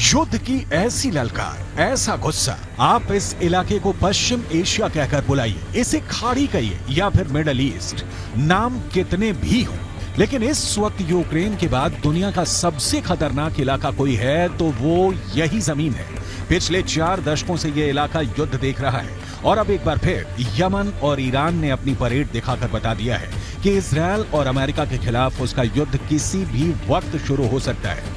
युद्ध की ऐसी ललकार, ऐसा गुस्सा, आप इस इलाके को पश्चिम एशिया कहकर बुलाइए, इसे खाड़ी कहिए या फिर मिडल ईस्ट, नाम कितने भी हो, लेकिन इस वक्त यूक्रेन के बाद दुनिया का सबसे खतरनाक इलाका कोई है तो वो यही जमीन है। पिछले 4 दशकों से ये इलाका युद्ध देख रहा है और अब एक बार फिर यमन और ईरान ने अपनी परेड दिखाकर बता दिया है कि इजरायल और अमेरिका के खिलाफ उसका युद्ध किसी भी वक्त शुरू हो सकता है।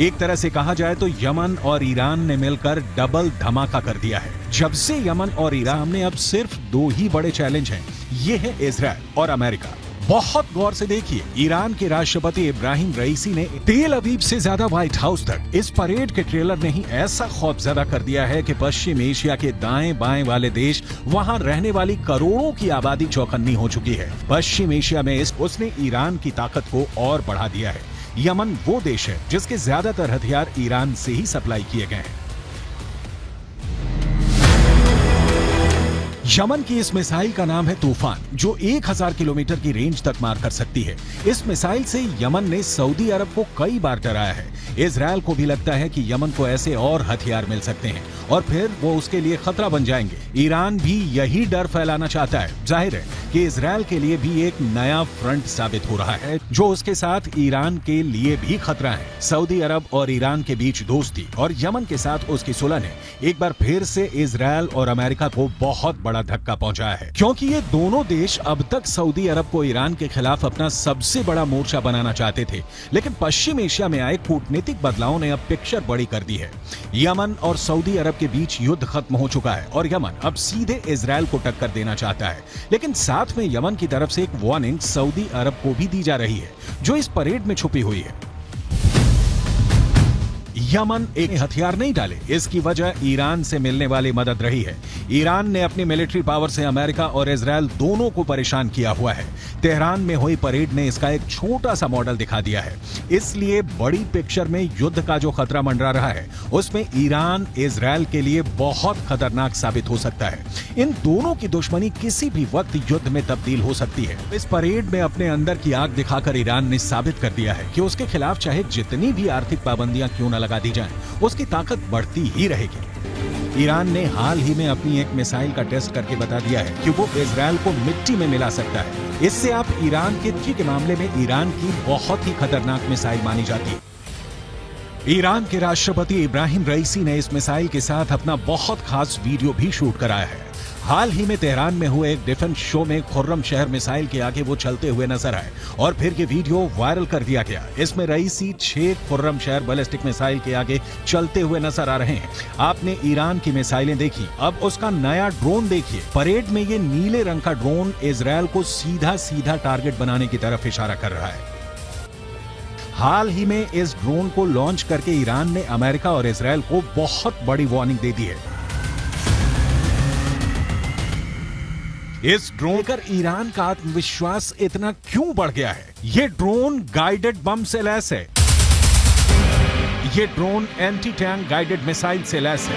एक तरह से कहा जाए तो यमन और ईरान ने मिलकर डबल धमाका कर दिया है। जब से यमन और ईरान में अब सिर्फ 2 ही बड़े चैलेंज हैं, ये है इजरायल और अमेरिका। बहुत गौर से देखिए, ईरान के राष्ट्रपति इब्राहिम रईसी ने तेल अवीव से ज्यादा व्हाइट हाउस तक इस परेड के ट्रेलर ने ही ऐसा खौफजदा कर दिया है कि पश्चिम एशिया के दाएं बाएं वाले देश, वहां रहने वाली करोड़ों की आबादी चौकन्नी हो चुकी है। पश्चिम एशिया में उसने ईरान की ताकत को और बढ़ा दिया है। यमन वो देश है जिसके ज्यादातर हथियार ईरान से ही सप्लाई किए गए हैं। यमन की इस मिसाइल का नाम है तूफान, जो 1000 किलोमीटर की रेंज तक मार कर सकती है। इस मिसाइल से यमन ने सऊदी अरब को कई बार डराया है। इजरायल को भी लगता है कि यमन को ऐसे और हथियार मिल सकते हैं और फिर वो उसके लिए खतरा बन जाएंगे। ईरान भी यही डर फैलाना चाहता है। जाहिर है कि इजरायल के लिए भी एक नया फ्रंट साबित हो रहा है, जो उसके साथ ईरान के लिए भी खतरा है। सऊदी अरब और ईरान के बीच दोस्ती और यमन के साथ उसकी सुलह ने एक बार फिर से इजरायल और अमेरिका को बहुत बड़ा धक्का पहुंचाया है, क्योंकि ये दोनों देश अब तक सऊदी अरब को ईरान के खिलाफ अपना सबसे बड़ा मोर्चा बनाना चाहते थे, लेकिन पश्चिम एशिया में आए कूटनीतिक बदलावों ने अब पिक्चर बड़ी कर दी है। यमन और सऊदी अरब के बीच युद्ध खत्म हो चुका है और यमन अब सीधे इजरायल को टक्कर देना चाहता है, लेकिन साथ में यमन की तरफ से एक वार्निंग सऊदी अरब को भी दी जा रही है, जो इस परेड में छुपी हुई है। यमन एक हथियार नहीं डाले, इसकी वजह ईरान से मिलने वाली मदद रही है। ईरान ने अपनी मिलिट्री पावर से अमेरिका और इजरायल दोनों को परेशान किया हुआ है। तेहरान में हुई परेड ने इसका एक छोटा सा मॉडल दिखा दिया है। इसलिए बड़ी पिक्चर में युद्ध का जो खतरा मंडरा रहा है, उसमें ईरान इजरायल के लिए बहुत खतरनाक साबित हो सकता है। इन दोनों की दुश्मनी किसी भी वक्त युद्ध में तब्दील हो सकती है। इस परेड में अपने अंदर की आग दिखाकर ईरान ने साबित कर दिया है कि उसके खिलाफ चाहे जितनी भी आर्थिक पाबंदियां क्यों न लगा दी जाएं, उसकी ताकत बढ़ती ही रहेगी। ईरान ने हाल ही में अपनी एक मिसाइल का टेस्ट करके बता दिया है कि वो इजरायल को मिट्टी में मिला सकता है। इससे आप ईरान के मामले में ईरान की बहुत ही खतरनाक मिसाइल मानी जाती है। ईरान के राष्ट्रपति इब्राहिम रईसी ने इस मिसाइल के साथ अपना बहुत खास वीडियो भी शूट कराया है। हाल ही में तेहरान में हुए एक डिफेंस शो में खुर्रम शहर मिसाइल के आगे वो चलते हुए नजर आए और फिर ये वीडियो वायरल कर दिया गया। इसमें रईसी 6 खुर्रम शहर बैलिस्टिक मिसाइल के आगे चलते हुए नजर आ रहे हैं। आपने ईरान की मिसाइलें देखी, अब उसका नया ड्रोन देखिए। परेड में ये नीले रंग का ड्रोन इजरायल को सीधा सीधा टारगेट बनाने की तरफ इशारा कर रहा है। हाल ही में इस ड्रोन को लॉन्च करके ईरान ने अमेरिका और इजरायल को बहुत बड़ी वार्निंग दे दी है। इस ड्रोन पर ईरान का आत्मविश्वास इतना क्यों बढ़ गया है? ये ड्रोन गाइडेड बम से लैस है। ये drone anti tank guided missile से लैस है।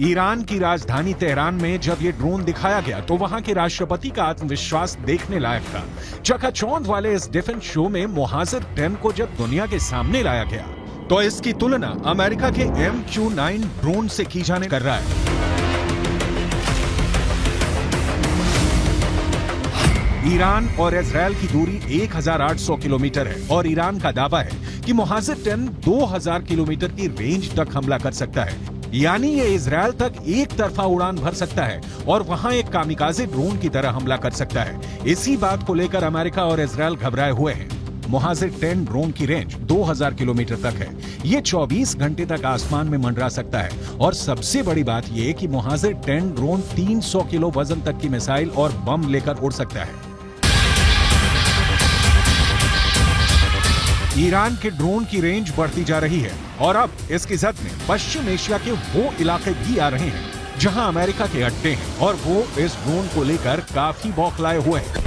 ईरान की राजधानी तेहरान में जब ये ड्रोन दिखाया गया तो वहां के राष्ट्रपति का आत्मविश्वास देखने लायक था। चकाचौंध वाले इस डिफेंस शो में मुहाजिर 10 को जब दुनिया के सामने लाया गया तो इसकी तुलना अमेरिका के MQ-9 ड्रोन से की जाने कर रहा है। ईरान और इजरायल की दूरी 1800 किलोमीटर है और ईरान का दावा है कि मुहाजिर 10 2000 किलोमीटर की रेंज तक हमला कर सकता है। यानी ये इजरायल तक एक तरफा उड़ान भर सकता है और वहां एक कामिकाज़े ड्रोन की तरह हमला कर सकता है। इसी बात को लेकर अमेरिका और इजरायल घबराए हुए हैं। मुहाजिर 10 ड्रोन की रेंज 2000 किलोमीटर तक है। ये 24 घंटे तक आसमान में मंडरा सकता है और सबसे बड़ी बात यह कि मुहाजिर 10 ड्रोन 300 किलो वजन तक की मिसाइल और बम लेकर उड़ सकता है। ईरान के ड्रोन की रेंज बढ़ती जा रही है और अब इसकी जद में पश्चिम एशिया के वो इलाके भी आ रहे हैं जहां अमेरिका के अड्डे हैं और वो इस ड्रोन को लेकर काफी बौखलाए हुए हैं।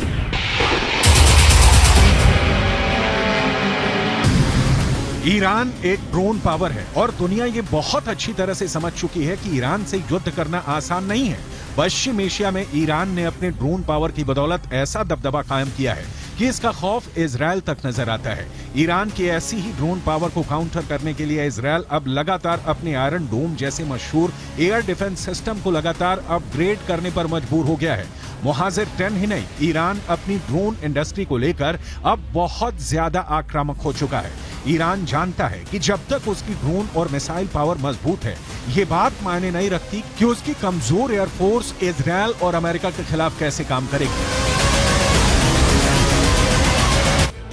ईरान एक ड्रोन पावर है और दुनिया ये बहुत अच्छी तरह से समझ चुकी है कि ईरान से युद्ध करना आसान नहीं है। पश्चिम एशिया में ईरान ने अपने ड्रोन पावर की बदौलत ऐसा दबदबा कायम किया है कि इसका खौफ इजरायल तक नजर आता है। ईरान की ऐसी ही ड्रोन पावर को काउंटर करने के लिए इजरायल अब लगातार अपने आयरन डोम जैसे मशहूर एयर डिफेंस सिस्टम को लगातार अपग्रेड करने पर मजबूर हो गया है। मुहाजिर 10 ही नहीं, ईरान अपनी ड्रोन इंडस्ट्री को लेकर अब बहुत ज्यादा आक्रामक हो चुका है। ईरान जानता है कि जब तक उसकी ड्रोन और मिसाइल पावर मजबूत है, ये बात मायने नहीं रखती कि उसकी कमजोर एयरफोर्स इजरायल और अमेरिका के खिलाफ कैसे काम करेगी।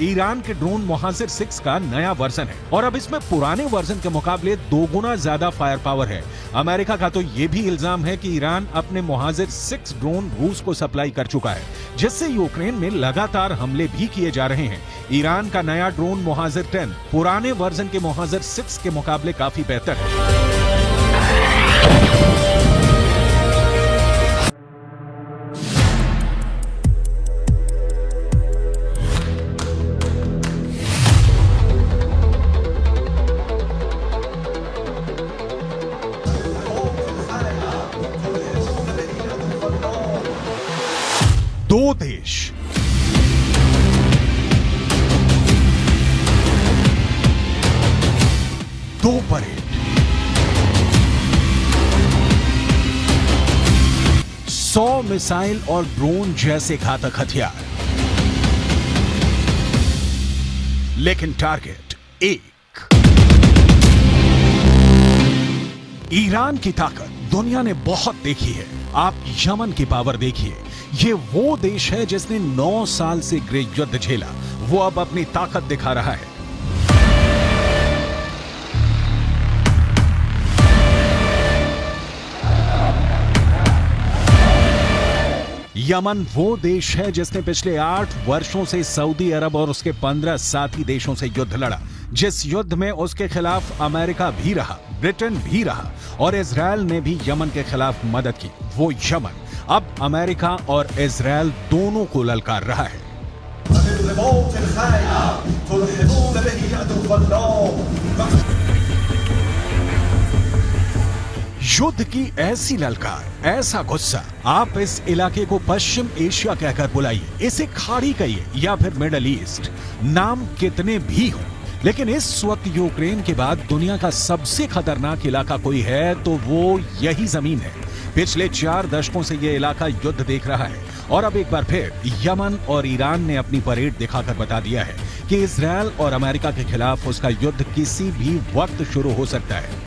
ईरान के ड्रोन मुहाजिर 6 का नया वर्जन है और अब इसमें पुराने वर्जन के मुकाबले 2 गुना ज्यादा फायर पावर है। अमेरिका का तो ये भी इल्जाम है कि ईरान अपने मुहाजिर 6 ड्रोन रूस को सप्लाई कर चुका है, जिससे यूक्रेन में लगातार हमले भी किए जा रहे हैं। ईरान का नया ड्रोन मुहाजिर 10 पुराने वर्जन के मुहाजिर 6 के मुकाबले काफी बेहतर है। दो देश, दो परेड, 100 मिसाइल और ड्रोन जैसे घातक हथियार, लेकिन टारगेट एक। ईरान की ताकत दुनिया ने बहुत देखी है। आप यमन की पावर देखिए। ये वो देश है जिसने 9 साल से गृह युद्ध झेला, वो अब अपनी ताकत दिखा रहा है। यमन वो देश है जिसने पिछले 8 वर्षों से सऊदी अरब और उसके 15 साथी देशों से युद्ध लड़ा, जिस युद्ध में उसके खिलाफ अमेरिका भी रहा, ब्रिटेन भी रहा और इजरायल ने भी यमन के खिलाफ मदद की। वो यमन अब अमेरिका और इजरायल दोनों को ललकार रहा है। युद्ध की ऐसी ललकार, ऐसा गुस्सा, आप इस इलाके को पश्चिम एशिया कहकर बुलाइए, इसे खाड़ी कहिए या फिर मिडल ईस्ट, नाम कितने भी हों, लेकिन इस वक्त यूक्रेन के बाद दुनिया का सबसे खतरनाक इलाका कोई है तो वो यही जमीन है। पिछले 4 दशकों से ये इलाका युद्ध देख रहा है और अब एक बार फिर यमन और ईरान ने अपनी परेड दिखाकर बता दिया है कि इजरायल और अमेरिका के खिलाफ उसका युद्ध किसी भी वक्त शुरू हो सकता है।